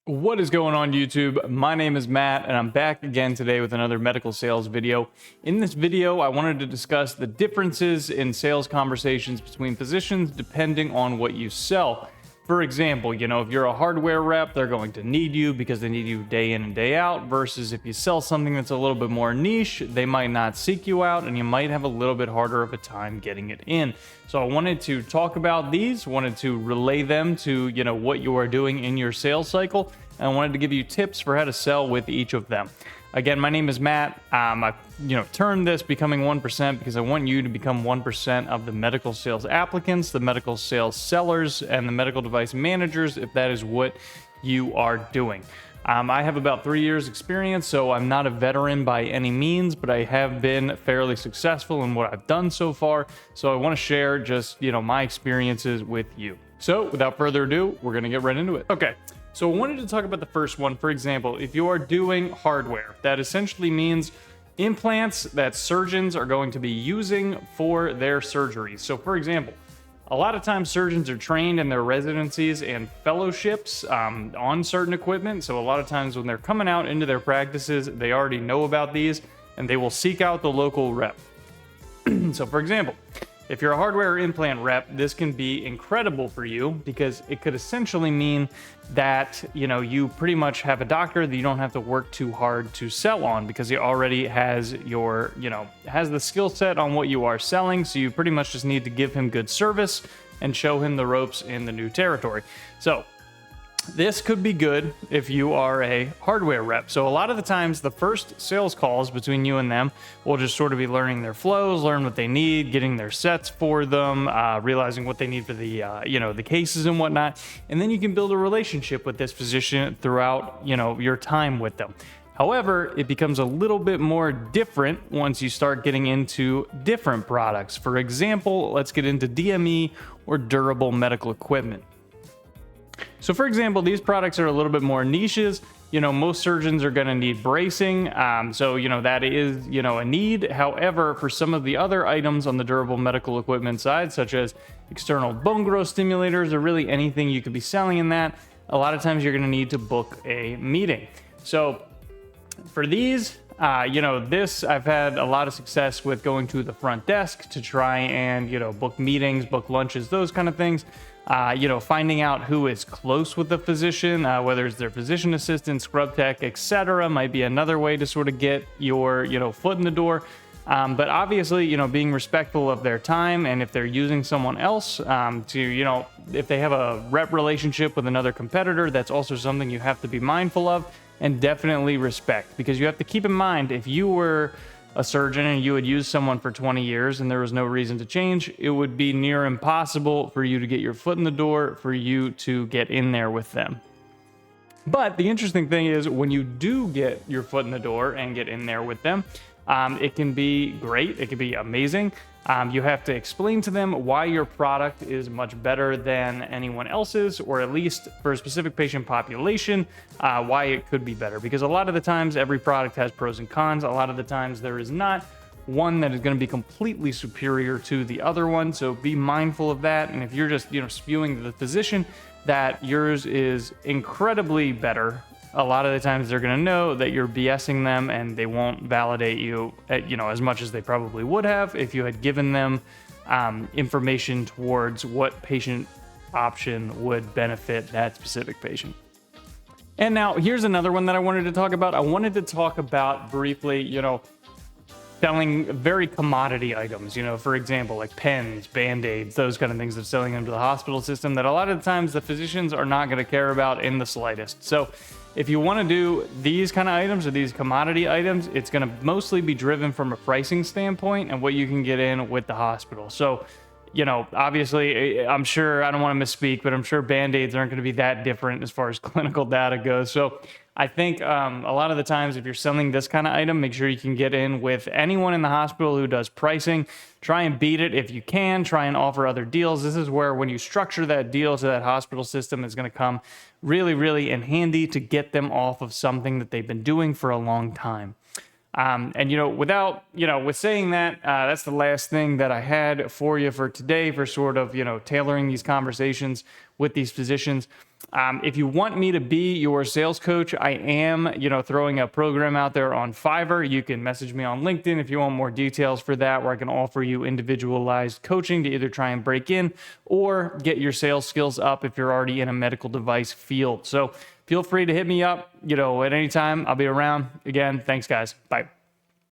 What is going on YouTube? My name is Matt and I'm back again today with another medical sales video. In this video, I wanted to discuss the differences in sales conversations between physicians depending on what you sell. For example, if you're a hardware rep, they're going to need you because they need you day in and day out, versus if you sell something that's a little bit more niche, they might not seek you out and you might have a little bit harder of a time getting it in. So I wanted to talk about these, wanted to relay them to, what you are doing in your sales cycle, and I wanted to give you tips for how to sell with each of them. Again, my name is Matt. I termed this Becoming 1% because I want you to become 1% of the medical sales applicants, the medical sales sellers, and the medical device managers, if that is what you are doing. I have about 3 years experience, so I'm not a veteran by any means, but I have been fairly successful in what I've done so far. So I want to share just, my experiences with you. So without further ado, we're going to get right into it. Okay. So I wanted to talk about the first one. For example, if you are doing hardware, that essentially means implants that surgeons are going to be using for their surgeries. So for example, a lot of times surgeons are trained in their residencies and fellowships on certain equipment. So a lot of times when they're coming out into their practices, they already know about these and they will seek out the local rep. So for example, if you're a hardware implant rep, this can be incredible for you because it could essentially mean that, you pretty much have a doctor that you don't have to work too hard to sell on because he already has has the skill set on what you are selling. So you pretty much just need to give him good service and show him the ropes in the new territory. So this could be good if you are a hardware rep. So a lot of the times the first sales calls between you and them will just sort of be learning their flows, learn what they need, getting their sets for them, realizing what they need for the, the cases and whatnot. And then you can build a relationship with this physician throughout, your time with them. However, it becomes a little bit more different once you start getting into different products. For example, let's get into DME or durable medical equipment. So for example, these products are a little bit more niches. Most surgeons are going to need bracing. That is, a need. However, for some of the other items on the durable medical equipment side, such as external bone growth stimulators or really anything you could be selling in that, a lot of times you're going to need to book a meeting. So for these, I've had a lot of success with going to the front desk to try and, book meetings, book lunches, those kind of things. Finding out who is close with the physician, whether it's their physician assistant, scrub tech, etc., might be another way to sort of get your, foot in the door. But obviously, being respectful of their time, and if they're using someone else to, if they have a rep relationship with another competitor, that's also something you have to be mindful of and definitely respect, because you have to keep in mind, if you were a surgeon and you had used someone for 20 years and there was no reason to change, it would be near impossible for you to get your foot in the door, for you to get in there with them. But the interesting thing is, when you do get your foot in the door and get in there with them, it can be great. It can be amazing. You have to explain to them why your product is much better than anyone else's, or at least for a specific patient population, why it could be better. Because a lot of the times, every product has pros and cons. A lot of the times, there is not one that is going to be completely superior to the other one. So be mindful of that. And if you're just, spewing to the physician that yours is incredibly better, a lot of the times they're going to know that you're BSing them, and they won't validate you, as much as they probably would have if you had given them information towards what patient option would benefit that specific patient. And now here's another one that I wanted to talk about. I wanted to talk about briefly, selling very commodity items, for example, like pens, Band-Aids, those kind of things of selling them to the hospital system that a lot of the times the physicians are not going to care about in the slightest. So if you want to do these kind of items or these commodity items, it's going to mostly be driven from a pricing standpoint and what you can get in with the hospital. So, obviously, I'm sure, I don't want to misspeak, but I'm sure Band-Aids aren't going to be that different as far as clinical data goes. So I think a lot of the times, if you're selling this kind of item, make sure you can get in with anyone in the hospital who does pricing. Try and beat it if you can. Try and offer other deals. This is where, when you structure that deal to that hospital system, it's going to come really, really in handy to get them off of something that they've been doing for a long time. And, with saying that, that's the last thing that I had for you for today for sort of, tailoring these conversations with these physicians. If you want me to be your sales coach, I am, throwing a program out there on Fiverr. You can message me on LinkedIn if you want more details for that, where I can offer you individualized coaching to either try and break in or get your sales skills up if you're already in a medical device field. So feel free to hit me up, at any time. I'll be around. Again, thanks, guys. Bye.